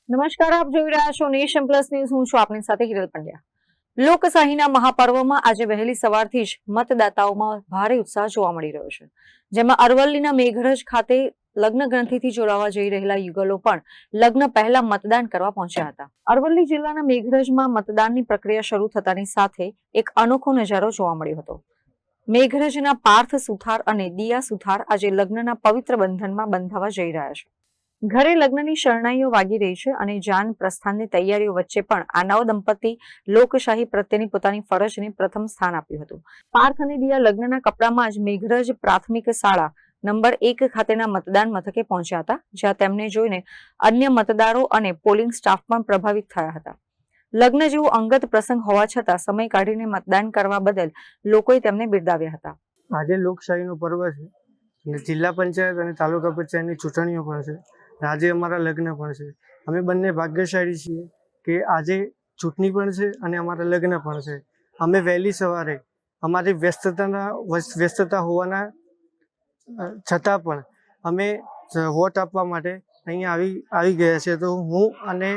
નમસ્કાર, આપ જોઈ રહ્યા છો નેશન પ્લસ ન્યૂઝ. હું છું આપની સાથે હિરલ પંડ્યા. લોકશાહીના મહાપર્વમાં આજે વહેલી સવારથી જ મતદાતાઓમાં ભારે ઉત્સાહ જોવા મળી રહ્યો છે. જેમાં અરવલ્લીના મેઘરજ ખાતે લગ્ન ગ્રંથિથી જોડાવા જઈ રહેલા યુગલો પણ લગ્ન પહેલા મતદાન કરવા પહોંચ્યા હતા. અરવલ્લી જિલ્લાના મેઘરજમાં મતદાનની પ્રક્રિયા શરૂ થતાની સાથે એક અનોખો નજારો જોવા મળ્યો હતો. મેઘરજના પાર્થ સુથાર અને દિયા સુથાર આજે લગ્નના પવિત્ર બંધનમાં બંધાવા જઈ રહ્યા છે. ઘરે લગ્નની શરણાઈઓ વાગી રહી છે અને જાન પ્રસ્થાનની તૈયારીઓ વચ્ચે પણ આ નવ દંપતી લોકશાહી પ્રત્યેની પોતાની ફરજને પ્રથમ સ્થાન આપ્યું હતું. પાર્થ અને દિયા લગ્નના કપડામાં જ મેઘરજ પ્રાથમિક શાળા નંબર 1 ખાતેના મતદાન મથકે પહોંચ્યા હતા, જ્યાં તેમને જોઈને અન્ય મતદારો અને પોલિંગ સ્ટાફ પણ પ્રભાવિત થયા હતા. લગ્ન જેવો અંગત પ્રસંગ હોવા છતાં સમય કાઢીને મતદાન કરવા બદલ લોકોએ તેમને બિરદાવ્યા હતા. આજે લોકશાહીનો પર્વ છે અને જિલ્લા પંચાયત અને તાલુકા પંચાયતની ચૂંટણીઓ પણ છે. આજે અમારા લગ્ન પણ છે. અમે બંને ભાગ્યશાળી છીએ કે આજે ચૂંટણી પણ છે અને અમારા લગ્ન પણ છે. અમે વહેલી સવારે અમારી વ્યસ્તતા હોવાના છતાં પણ અમે વોટ આપવા માટે અહીંયા આવી ગયા છે. તો હું અને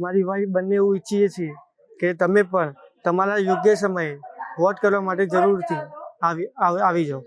મારી વાઈફ બંને એવું ઈચ્છીએ છીએ કે તમે પણ તમારા યોગ્ય સમયે વોટ કરવા માટે જરૂરથી આવી જાઓ.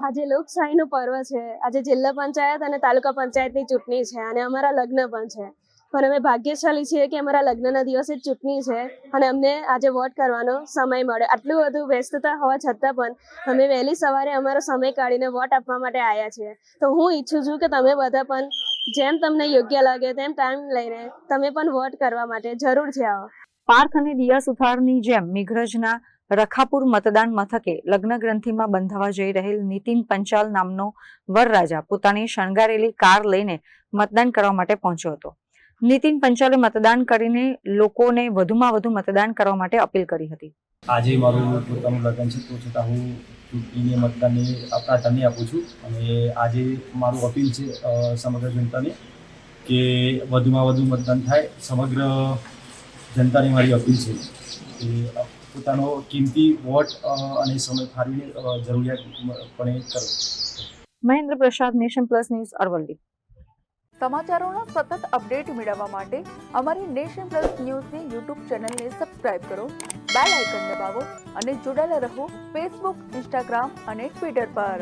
આજે લોકશાહીનું પર્વ છે. આજે જિલ્લા પંચાયત અને તાલુકા પંચાયતની ચૂંટણી છે અને અમારા લગ્ન પણ છે. પણ અમે ભાગ્યશાળી છીએ કે અમારા લગ્નના દિવસે જ ચૂંટણી છે અને અમને આજે વોટ કરવાનો સમય મળ્યો. આટલું બધું વ્યસ્તતા હોવા છતાં પણ અમે વહેલી સવારે અમારો સમય કાઢીને વોટ આપવા માટે આવ્યા છીએ. તો હું ઈચ્છું છું કે તમે બધા પણ જેમ તમને યોગ્ય લાગે તેમ ટાઈમ લઈને તમે પણ વોટ કરવા માટે જરૂરથી આવો. પાર્થ અને દિયા સુથારની જેમ મેઘરજના રખાપુર મતદાન મથકે લગ્ન ગ્રંથિમાં બંધાવા જઈ રહેલ નીતિન પંચાલ નામનો વરરાજા પોતાની શણગારેલી કાર લઈને મતદાન કરવા માટે પહોંચ્યો હતો. નીતિન પંચાલે મતદાન કરીને લોકોને વધુમાં વધુ મતદાન કરવા માટે અપીલ કરી હતી. આજે મારું પોતાનું લગ્ન છે, તો છતાં હું ચૂંટણીને મતદાનને પ્રાધાન્ય આપું છું અને આજે મારું અપીલ છે સમગ્ર જનતાને કે વધુમાં વધુ મતદાન થાય. સમગ્ર જનતાને મારી અપીલ છે કે પોતાનો કિંમતી વોટ અને સમય ફાળવીને જરૂરિયાતપણે કરો. મહેન્દ્ર પ્રસાદ, નેશન પ્લસ ન્યૂઝ, અરવલ્લી. સમાચારોના સતત અપડેટ મેળવવા માટે અમારી નેશન પ્લસ ન્યૂઝની યુટ્યુબ ચેનલને સબસ્ક્રાઇબ કરો, બેલ આઇકન દબાવો અને જોડાયેલા રહો ફેસબુક, ઇન્સ્ટાગ્રામ અને ટ્વિટર પર.